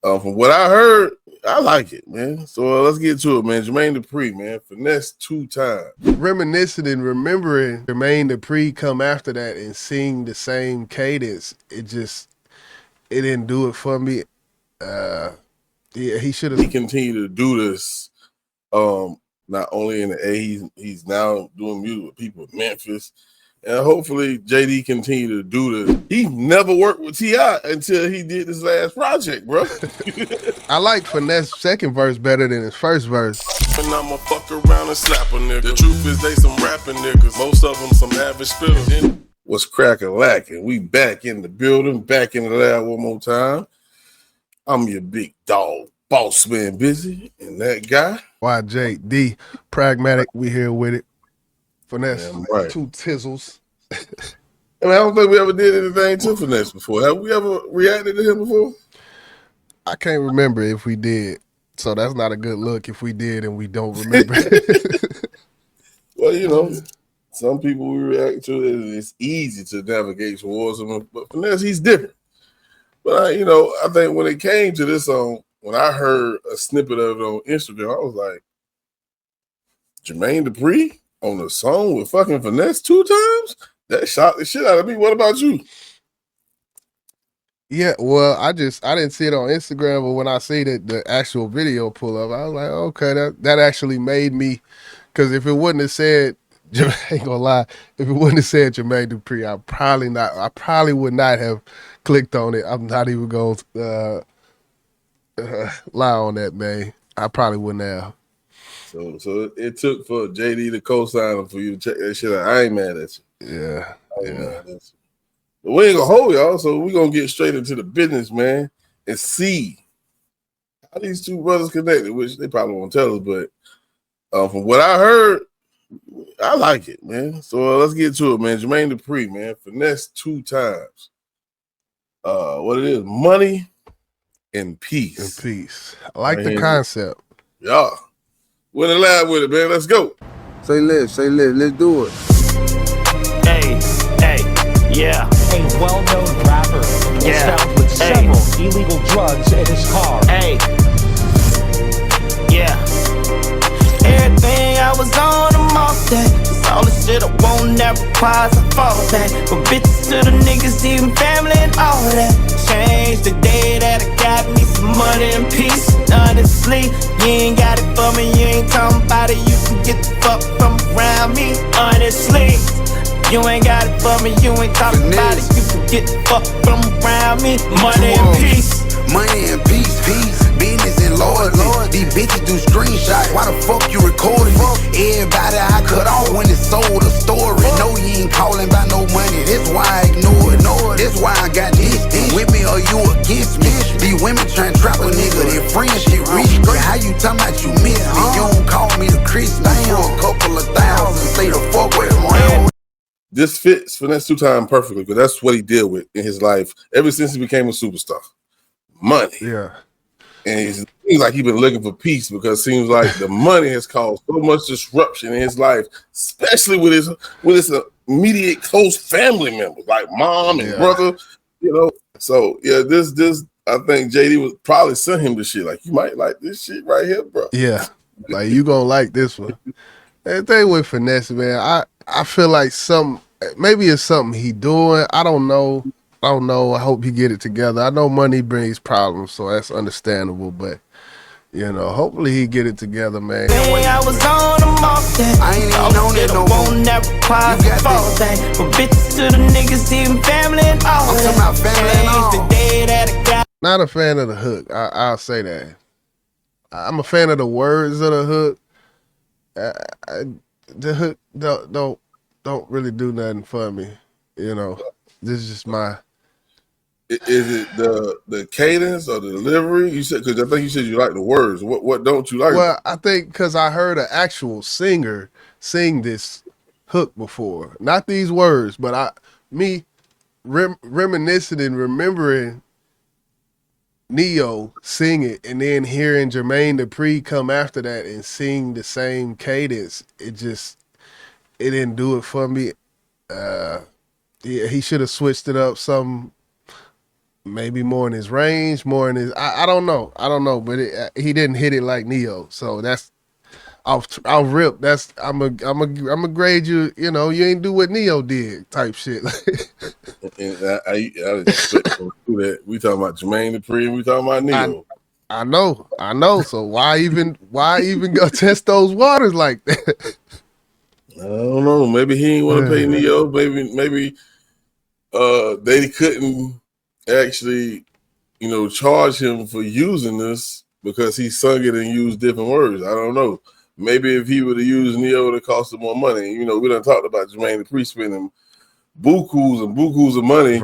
From what I heard, I like it, man. So let's get to it, man. Jermaine Dupri, man. Finesse2tymes. Reminiscing and remembering Jermaine Dupri come after that and sing the same cadence, it didn't do it for me. Yeah, he should have. He continued to do this. Not only in the A, he's now doing music with people in Memphis. And hopefully JD continue to do this. He never worked with T.I. until he did this last project, bro. I like Finesse second verse better than his first verse. And I'ma fuck around and slap a nigga. The truth is they some rapping niggas. Most of them some average spitters. What's crackin'-lackin'? We back in the building, back in the lab one more time. I'm your big dog, boss man busy, and that guy. YJD, pragmatic, we here with it. Finesse, right. 2 tizzles. I mean, I don't think we ever did anything to Finesse before. Have we ever reacted to him before? I can't remember if we did. So that's not a good look if we did and we don't remember. Well, you know, some people we react to, it's easy to navigate towards him. But Finesse, he's different. But, I think when it came to this song, when I heard a snippet of it on Instagram, I was like, Jermaine Dupri on the song with fucking Finesse2tymes? That shocked the shit out of me. What about you? Yeah, well, I didn't see it on Instagram, but when I see the actual video pull up, I was like, okay, that actually made me, because if it wouldn't have said, I ain't gonna lie, if it wouldn't have said Jermaine Dupri, I probably would not have clicked on it. I'm not even gonna lie on that, man. I probably wouldn't have. So it took for JD to co-sign him for you to check that shit out. I ain't mad at you. Yeah. But we ain't gonna hold y'all, so we're gonna get straight into the business, man, and see how these two brothers connected, which they probably won't tell us, but from what I heard, I like it, man. So let's get to it, man. Jermaine Dupri, man, Finesse2tymes. What it is, money and peace. I like the concept. Yeah. We're in the lab with it, man. Let's go. Say less. Let's do it. Hey, yeah. A well-known rapper was found with several illegal drugs in his car. Hey, yeah. Everything I was on, I'm off that. It's all the shit I won't never requires I fall back. From bitches to the niggas, even family and all that. Change the day that I got me some money and peace. Honestly, you ain't got it for me, you ain't talking about it. You can get the fuck from around me. Honestly, you ain't got it for me, you ain't talking about it. You can get the fuck from around me. Money and peace. Money and peace. Business and loyalty. These bitches do screenshots. Why the fuck you recording it? Everybody I cut off when it sold a story. No, you ain't calling about no money. That's why I ignore it. That's why I got this. With me or you against me? These women trying to trap a nigga. Their friendship rich. How you talking about you miss me? You don't call me the Christmas for a couple of thousand. Say the fuck with him. This fits Finesse2tymes perfectly because that's what he dealt with in his life ever since he became a superstar. Money. Yeah. And it seems like he's been looking for peace because it seems like the money has caused so much disruption in his life, especially with his immediate close family members like mom and brother, So this I think JD would probably send him the shit. Like, you might like this shit right here, bro. Yeah. Like, you gonna like this one. And thing with Finesse, man, I feel like maybe it's something he doing. I don't know. I hope he get it together. I know money brings problems, so that's understandable. But hopefully he get it together, man. I was on them off that. I ain't even on that no more. Won't never require You got fall this. back. From bitches to the niggas, even family and all I'm that. talking about family and all. Change the day that I got. Not a fan of the hook. I'll say that. I'm a fan of the words of the hook. The hook don't really do nothing for me. This is just my. Is it the cadence or the delivery? You said, because I think you said you like the words. What don't you like? Well, I think because I heard an actual singer sing this hook before, not these words, but reminiscing and remembering Neo sing it, and then hearing Jermaine Dupri come after that and sing the same cadence. It didn't do it for me. Yeah, he should have switched it up some. maybe more in his range, more in his. I don't know. I don't know, but he didn't hit it like Neo. So that's I'll rip. That's I'm a grade you. You know, you ain't do what Neo did type shit. And I didn't expect him to do that. We talking about Jermaine Dupri and we talking about Neo. I know. So why even go test those waters like that? I don't know. Maybe he ain't want to pay Neo. Maybe they couldn't actually, charge him for using this because he sung it and used different words. I don't know. Maybe if he would have used Neo, it would have cost him more money. We done talked about Jermaine Dupri spending bukus and bukus of money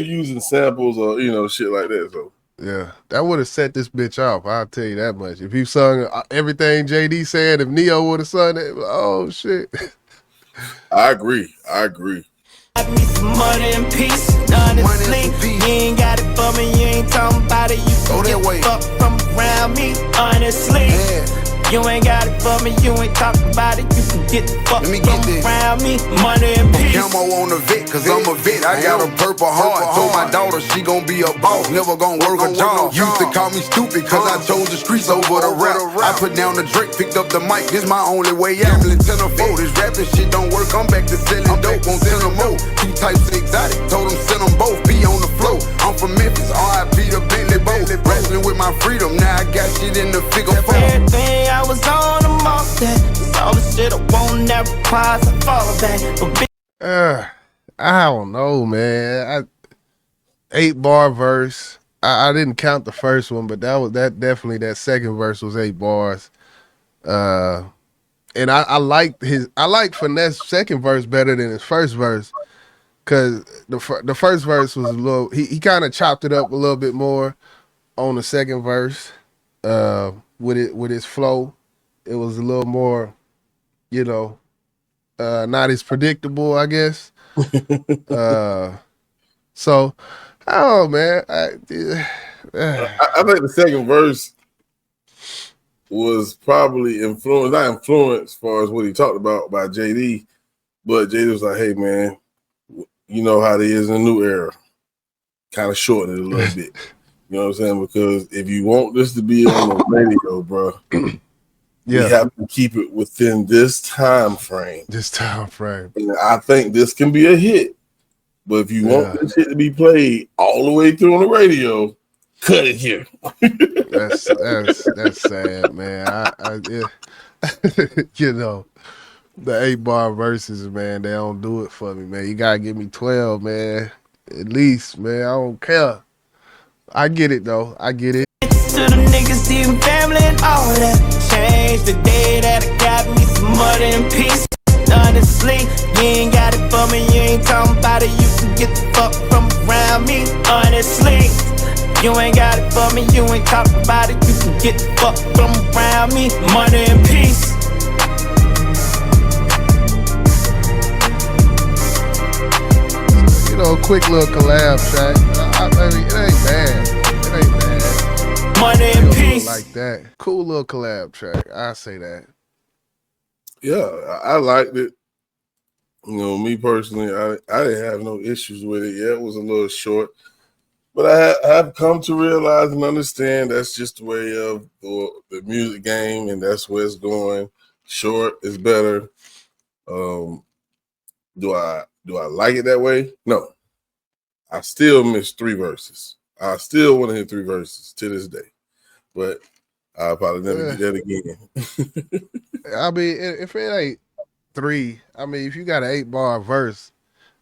using samples or shit like that. So yeah, that would have set this bitch off. I'll tell you that much. If you sung everything JD said, if Neo would have sung it, oh shit. I agree. Got me some money and peace, honestly. You ain't got it for me, you ain't talking about it. You can get the fuck from around me, honestly. You ain't got it for me, you ain't talking about it. You can get the fuck from around me, money and peace. Camo on the vet, cause I'm a vet. I got a purple heart. Told my daughter she gon' be a boss, never gon' work a job. Used to call me stupid cause I chose the streets over the rap. I put down the drink, picked up the mic, this my only way out. Tenfold, this rapping shit don't work, I'm back to selling dope, won't send them more. Two types of exotic, told them send them both, be on the flow. I'm from Memphis, R.I.P. to Bentley both. Wrestling with my freedom, now I got shit in the figure 4. Everything I was on, I'm off that. It's all the shit I won't never pause, I fall back. I don't know, man. 8-bar verse. I didn't count the first one, but that second verse was 8 bars. And I like Finesse second verse better than his first verse, cause the first verse was a little. He kind of chopped it up a little bit more on the second verse. With his flow, it was a little more, not as predictable, I guess. So, oh man, I think the second verse was probably not influenced as far as what he talked about by JD, but JD was like, "Hey man, you know how it is in the new era." Kind of shorten it a little bit. You know what I'm saying? Because if you want this to be on the radio, bro, we have to keep it within this time frame. And I think this can be a hit. But if you want this shit to be played all the way through on the radio, cut it here. That's sad, man. The 8-bar verses, man, they don't do it for me, man. You gotta give me 12, man. At least, man. I don't care. I get it though. I get it. To the niggas, even family and all that. Change the day that I got me some money and peace. Honestly, you ain't got it for me, you ain't talking about it. You can get the fuck from around me. Honestly, you ain't got it for me, you ain't talking about it. You can get the fuck from around me. Money and peace. Quick little collab track. I mean, it ain't bad. Money and peace. Like that. Cool little collab track. I say that. Yeah, I liked it. Me personally, I didn't have no issues with it. Yeah, it was a little short. But I have come to realize and understand that's just the way of the music game, and that's where it's going. Short is better. Do I like it that way? No. I still miss 3 verses. I still want to hear 3 verses to this day. But I'll probably never do that again. I mean, if it ain't 3, I mean, if you got an 8-bar verse,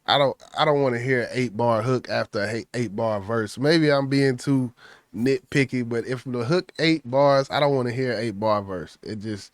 I don't want to hear an 8-bar hook after an 8-bar verse. Maybe I'm being too nitpicky, but if the hook 8 bars, I don't want to hear an 8-bar verse. It's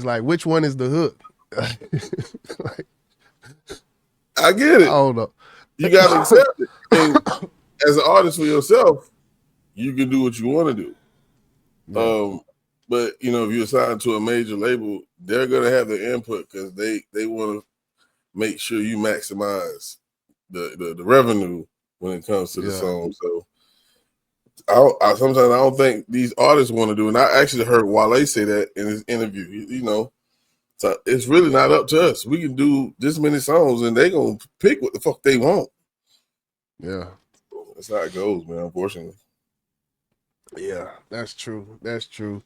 like, which one is the hook? I get it. I don't know. You gotta accept it. And as an artist for yourself, you can do what you want to do. Yeah. But if you're signed to a major label, they're gonna have the input because they want to make sure you maximize the revenue when it comes to the song. So sometimes I don't think these artists want to do, and I actually heard Wale say that in his interview. So it's really not up to us. We can do this many songs, and they gonna pick what the fuck they want. Yeah. That's how it goes, man. Unfortunately. Yeah, that's true. That's true.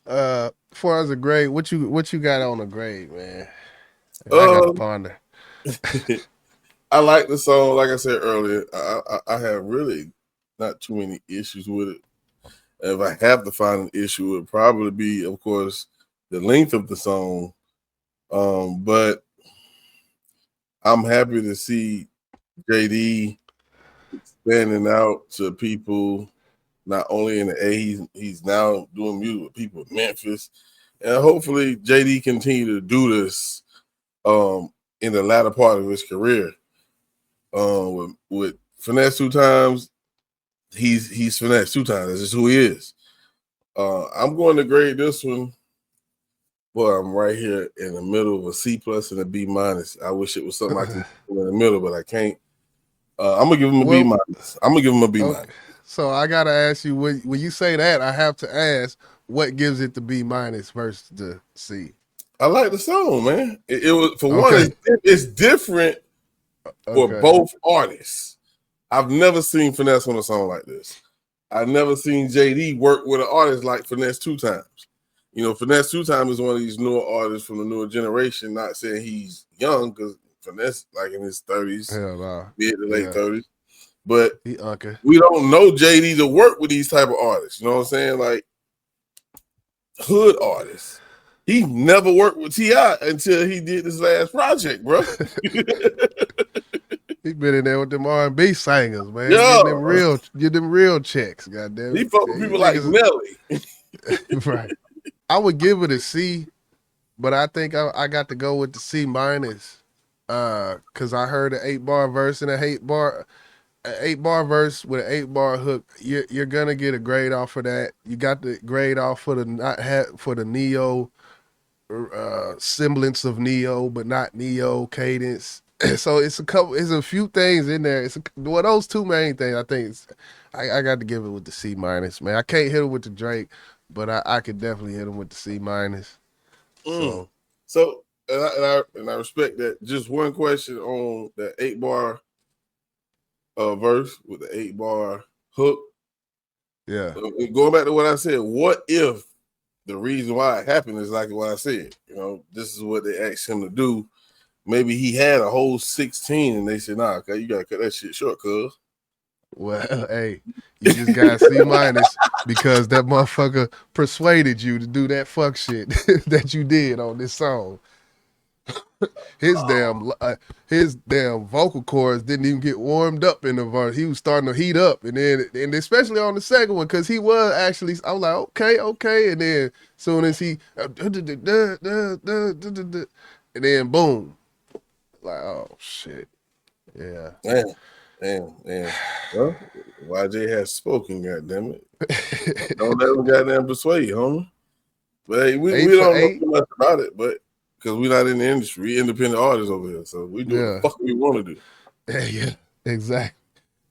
As far as a grade, what you got on a grade, man? I got to ponder. I like the song. Like I said earlier, I have really not too many issues with it. If I have to find an issue, it would probably be, of course, the length of the song. But I'm happy to see JD expanding out to people not only in the A, he's now doing music with people in Memphis. And hopefully JD continue to do this in the latter part of his career. With Finesse2tymes, he's Finesse2tymes. That's just who he is. I'm going to grade this one. Boy, I'm right here in the middle of a C plus and a B minus. I wish it was something I could do in the middle, but I can't. I'm gonna give him a B minus. I'm gonna give him a B minus. So I gotta ask you, when you say that, I have to ask, what gives it the B minus versus the C? I like the song, man. It was, for one, it's different for both artists. I've never seen Finesse on a song like this. I've never seen JD work with an artist like Finesse2tymes. You know, Finesse2tymes is one of these newer artists from the newer generation. Not saying he's young, because Finesse like in his 30s, mid to late 30s. But we don't know JD to work with these type of artists. You know what I'm saying? Like hood artists. He never worked with T.I. until he did this last project, bro. He been in there with them R&B singers, man. Get them real checks, goddamn. He fuck with people like Nelly. Right. I would give it a C, but I think I got to go with the C minus. Cause I heard an 8-bar verse and an 8-bar verse with an 8-bar hook. You're gonna get a grade off of that. You got the grade off for the Neo semblance of Neo, but not Neo cadence. So it's a few things in there. Those two main things. I think I got to give it with the C minus, man. I can't hit it with the Drake, but I could definitely hit him with the C minus. So and I respect that. Just one question on that 8-bar verse with the 8-bar hook. Yeah. Going back to what I said, what if the reason why it happened is like what I said? You know, this is what they asked him to do. Maybe he had a whole 16 and they said, nah, okay, you gotta cut that shit short, cuz. Well, hey, you just got C minus because that motherfucker persuaded you to do that fuck shit that you did on this song. His damn vocal cords didn't even get warmed up in the verse. He was starting to heat up, and especially on the second one, because he was actually. I was like, okay, and then as soon as he, and then boom, like, oh shit, yeah. Damn. Well, YJ has spoken, goddammit. Don't let him goddamn persuade, homie. But hey, we don't know too much about it, but because we're not in the industry, we independent artists over here, so we do what the fuck we want to do. Yeah, exactly.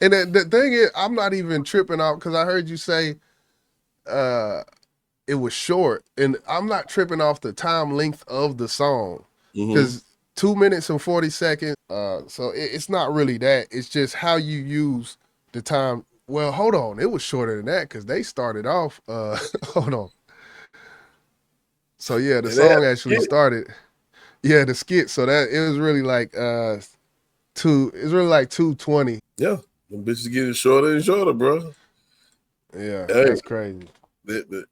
And the thing is, I'm not even tripping out because I heard you say it was short, and I'm not tripping off the time length of the song because 2 minutes and 40 seconds. So it's not really that. It's just how you use the time. Well, hold on, it was shorter than that because they started off. Hold on. So yeah, the song actually started. Yeah, the skit. So that it was really like It's really like 2:20. Yeah, them bitches getting shorter and shorter, bro. Yeah, that's crazy. The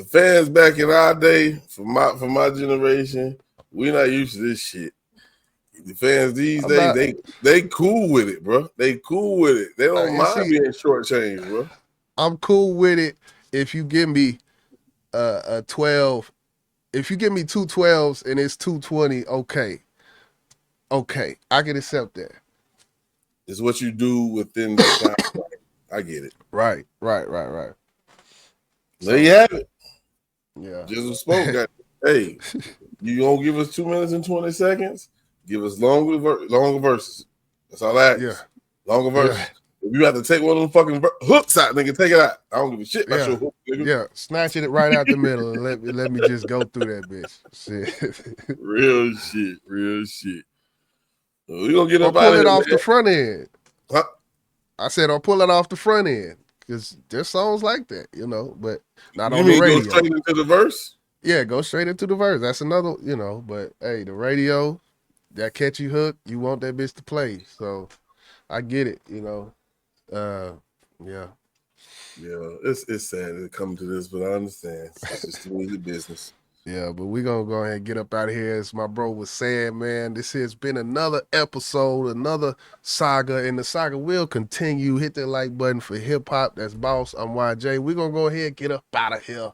fans back in our day, for my generation, we not used to this shit. The fans these days, they cool with it, bro. They cool with it. They don't mind being shortchanged, bro. I'm cool with it if you give me a 12. If you give me 2 12s and it's 2:20, okay, I can accept that. It's what you do within the time. I get it. Right. There you have it. Yeah. Just spoke. Hey, you gonna give us 2 minutes and 20 seconds? Give us longer verses. That's all I ask. Yeah. Longer verses. Yeah. If you have to take one of them fucking hooks out, nigga, take it out. I don't give a shit about your hook, nigga. Yeah, snatch it right out the middle and let me just go through that bitch. Shit. Real shit. We gonna get up out of it off the front end. Huh? I said or pull it off the front end because there's songs like that, you know, but not You on the mean radio. go straight into the verse? Yeah, go straight into the verse. That's another, you know, but hey, the radio, that catchy hook, you want that bitch to play. So I get it, you know. Yeah. Yeah, it's sad to come to this, but I understand. It's just the music business. Yeah, but we're going to go ahead and get up out of here. As my bro was saying, man, this has been another episode, another saga, and the saga will continue. Hit that like button for hip hop. That's Boss. I'm YJ. We're going to go ahead and get up out of here.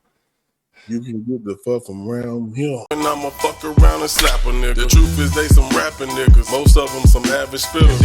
You can get the fuck from around here. And I'ma fuck around and slap a nigga. The truth is they some rapping niggas. Most of them some average spitters.